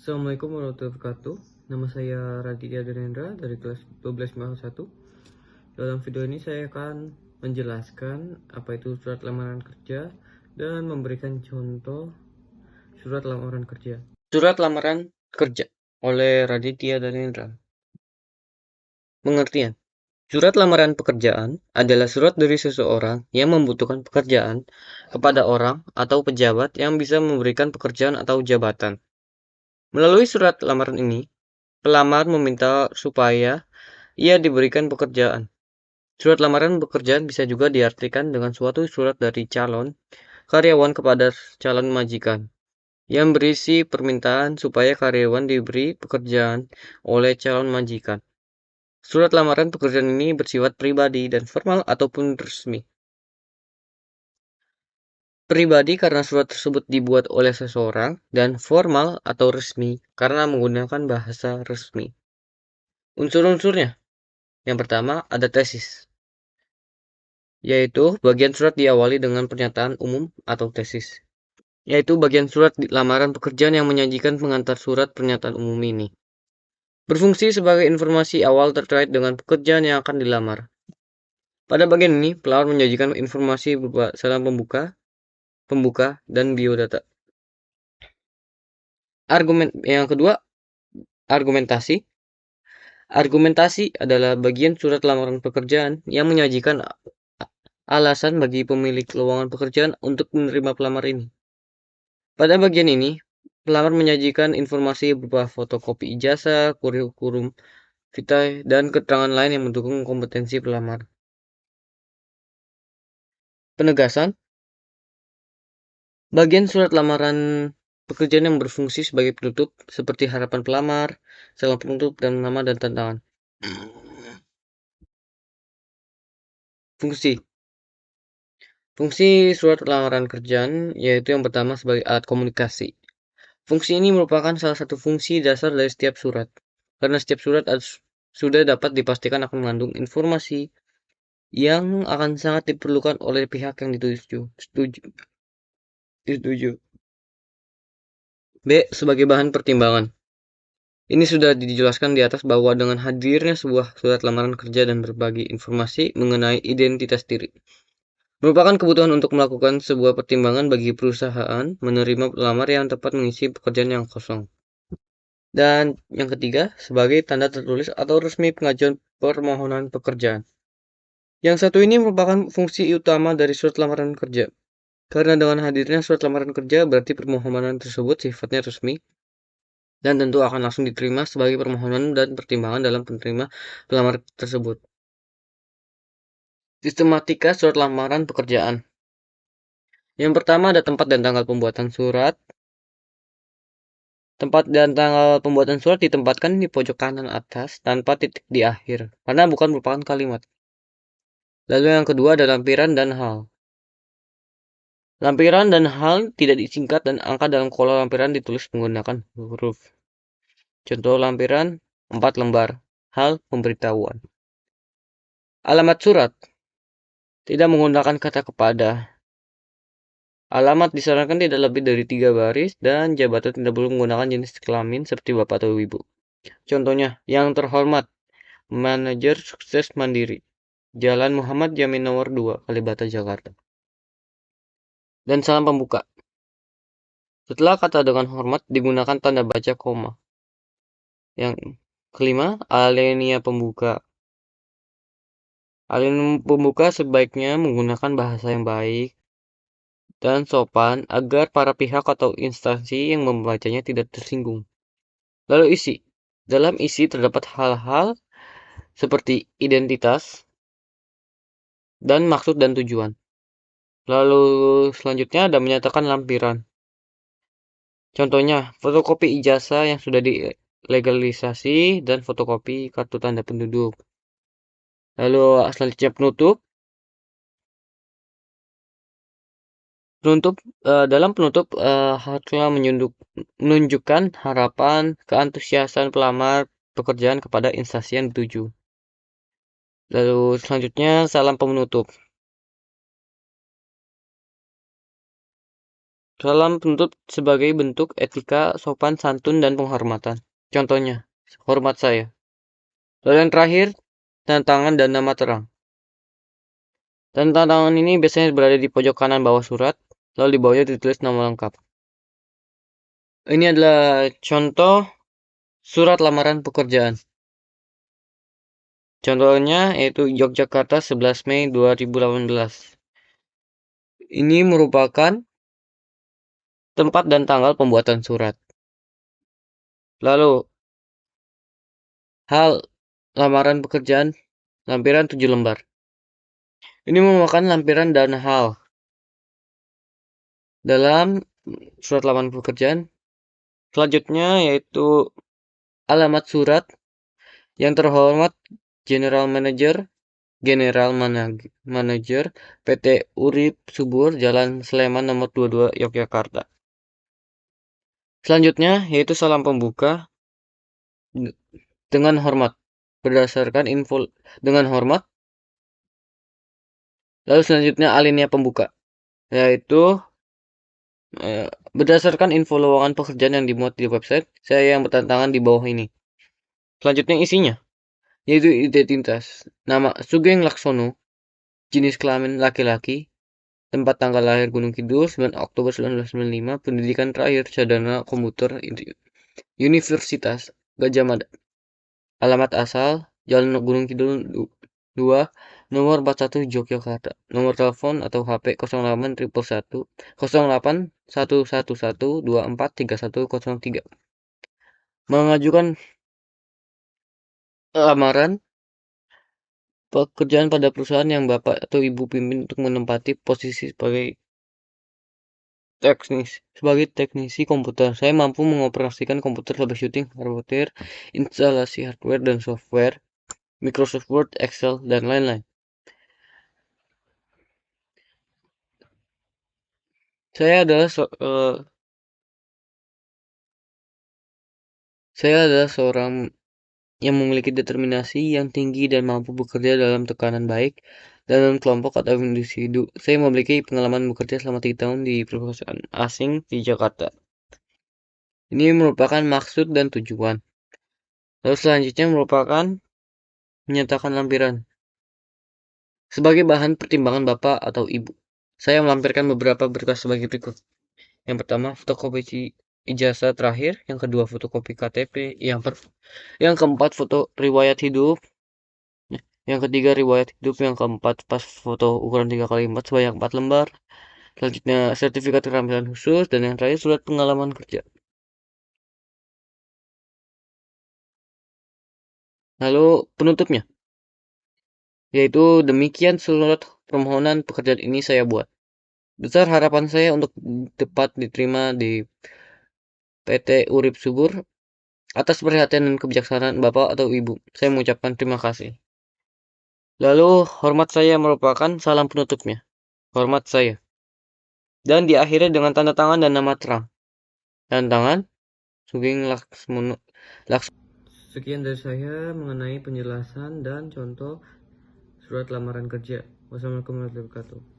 Assalamualaikum warahmatullahi wabarakatuh. Nama saya Raditya Dhanendra dari kelas 12 Dalam video ini saya akan menjelaskan apa itu surat lamaran kerja dan memberikan contoh surat lamaran kerja. Surat lamaran kerja oleh Raditya Dhanendra. Pengertian: surat lamaran pekerjaan adalah surat dari seseorang yang membutuhkan pekerjaan kepada orang atau pejabat yang bisa memberikan pekerjaan atau jabatan. Melalui surat lamaran ini, pelamar meminta supaya ia diberikan pekerjaan. Surat lamaran pekerjaan bisa juga diartikan dengan suatu surat dari calon karyawan kepada calon majikan yang berisi permintaan supaya karyawan diberi pekerjaan oleh calon majikan. Surat lamaran pekerjaan ini bersifat pribadi dan formal ataupun resmi. Pribadi karena surat tersebut dibuat oleh seseorang, dan formal atau resmi karena menggunakan bahasa resmi. Unsur-unsurnya: yang pertama ada tesis, yaitu bagian surat diawali dengan pernyataan umum atau tesis, yaitu bagian surat lamaran pekerjaan yang menyajikan pengantar surat pernyataan umum ini. Berfungsi sebagai informasi awal terkait dengan pekerjaan yang akan dilamar. Pada bagian ini, pelamar menyajikan informasi berupa salam pembuka, dan biodata. Yang kedua, argumentasi. Argumentasi adalah bagian surat lamaran pekerjaan yang menyajikan alasan bagi pemilik lowongan pekerjaan untuk menerima pelamar ini. Pada bagian ini, pelamar menyajikan informasi berupa fotokopi ijazah, kurikulum vitae, dan keterangan lain yang mendukung kompetensi pelamar. Penegasan: bagian surat lamaran pekerjaan yang berfungsi sebagai penutup, seperti harapan pelamar, salam penutup, dan nama dan tantangan. Fungsi surat lamaran kerjaan yaitu yang pertama sebagai alat komunikasi. Fungsi ini merupakan salah satu fungsi dasar dari setiap surat, karena setiap surat sudah dapat dipastikan akan mengandung informasi yang akan sangat diperlukan oleh pihak yang dituju. B. Sebagai bahan pertimbangan. Ini sudah dijelaskan di atas bahwa dengan hadirnya sebuah surat lamaran kerja dan berbagi informasi mengenai identitas diri merupakan kebutuhan untuk melakukan sebuah pertimbangan bagi perusahaan menerima pelamar yang tepat mengisi pekerjaan yang kosong. Dan yang ketiga, sebagai tanda tertulis atau resmi pengajuan permohonan pekerjaan. Yang satu ini merupakan fungsi utama dari surat lamaran kerja. Karena dengan hadirnya surat lamaran kerja berarti permohonan tersebut sifatnya resmi dan tentu akan langsung diterima sebagai permohonan dan pertimbangan dalam penerima pelamar tersebut. Sistematika surat lamaran pekerjaan. Yang pertama ada tempat dan tanggal pembuatan surat. Tempat dan tanggal pembuatan surat ditempatkan di pojok kanan atas tanpa titik di akhir, karena bukan merupakan kalimat. Lalu yang kedua ada lampiran dan hal. Lampiran dan hal tidak disingkat dan angka dalam kolom lampiran ditulis menggunakan huruf. Contoh lampiran 4 lembar, hal pemberitahuan. Alamat surat tidak menggunakan kata kepada. Alamat disarankan tidak lebih dari 3 baris dan jabatan tidak boleh menggunakan jenis kelamin seperti bapak atau ibu. Contohnya, yang terhormat, manajer sukses mandiri, Jalan Muhammad Yamin nomor 2, Kalibata, Jakarta. Dan salam pembuka. Setelah kata dengan hormat digunakan tanda baca koma. Yang kelima, alinea pembuka. Alinea pembuka sebaiknya menggunakan bahasa yang baik dan sopan agar para pihak atau instansi yang membacanya tidak tersinggung. Lalu isi. Dalam isi terdapat hal-hal seperti identitas dan maksud dan tujuan. Lalu selanjutnya ada menyatakan lampiran. Contohnya, fotokopi ijazah yang sudah dilegalisasi dan fotokopi kartu tanda penduduk. Lalu selanjutnya penutup. Dalam penutup harusnya menunjukkan harapan, keantusiasan pelamar pekerjaan kepada instansi yang dituju. Lalu selanjutnya, salam penutup. Salam penutup sebagai bentuk etika, sopan santun, dan penghormatan. Contohnya, hormat saya. Lalu yang terakhir, tanda tangan dan nama terang. Tanda tangan ini biasanya berada di pojok kanan bawah surat, lalu di bawahnya ditulis nama lengkap. Ini adalah contoh surat lamaran pekerjaan. Contohnya yaitu Yogyakarta 11 Mei 2018. Ini merupakan tempat dan tanggal pembuatan surat. Lalu, hal lamaran pekerjaan lampiran 7 lembar. Ini merupakan lampiran dan hal dalam surat lamaran pekerjaan. Selanjutnya yaitu alamat surat yang terhormat General Manager PT Urip Subur Jalan Sleman nomor 22 Yogyakarta. Selanjutnya yaitu salam pembuka dengan hormat berdasarkan info dengan hormat. Lalu selanjutnya alinea pembuka yaitu berdasarkan info lowongan pekerjaan yang dimuat di website saya yang bertantangan di bawah ini. Selanjutnya isinya yaitu identitas nama Sugeng Laksono, jenis kelamin laki-laki, tempat tanggal lahir Gunung Kidul 9 Oktober 1995, pendidikan terakhir sarjana komputer Universitas Gajah Mada, alamat asal Jalan Gunung Kidul 2 nomor 41 Yogyakarta, nomor telepon atau HP 08 111 08 111 24 3103. Mengajukan lamaran pekerjaan pada perusahaan yang Bapak atau Ibu pimpin untuk menempati posisi sebagai teknisi komputer. Saya mampu mengoperasikan komputer troubleshooting hardware, instalasi hardware dan software, Microsoft Word, Excel, dan lain-lain. Saya adalah seorang yang memiliki determinasi yang tinggi dan mampu bekerja dalam tekanan baik dalam kelompok atau individu. Saya memiliki pengalaman bekerja selama 3 tahun di perusahaan asing di Jakarta. Ini merupakan maksud dan tujuan. Lalu selanjutnya merupakan menyatakan lampiran. Sebagai bahan pertimbangan Bapak atau Ibu, saya melampirkan beberapa berkas sebagai berikut. Yang pertama, fotokopi ijazah terakhir. Yang kedua, fotokopi KTP. Yang keempat, foto riwayat hidup. Yang ketiga, riwayat hidup. Yang keempat, pas foto ukuran 3x4 sebanyak 4 lembar. Selanjutnya, sertifikat keterampilan khusus. Dan yang terakhir, surat pengalaman kerja. Lalu penutupnya, yaitu demikian surat permohonan pekerjaan ini saya buat. Besar harapan saya untuk dapat diterima di PT Urip Subur. Atas perhatian dan kebijaksanaan Bapak atau Ibu, saya mengucapkan terima kasih. Lalu, hormat saya merupakan salam penutupnya. Hormat saya. Dan diakhiri dengan tanda tangan dan nama terang. Tanda tangan, Sugeng Laksmono. Sekian dari saya mengenai penjelasan dan contoh surat lamaran kerja. Wassalamualaikum warahmatullahi wabarakatuh.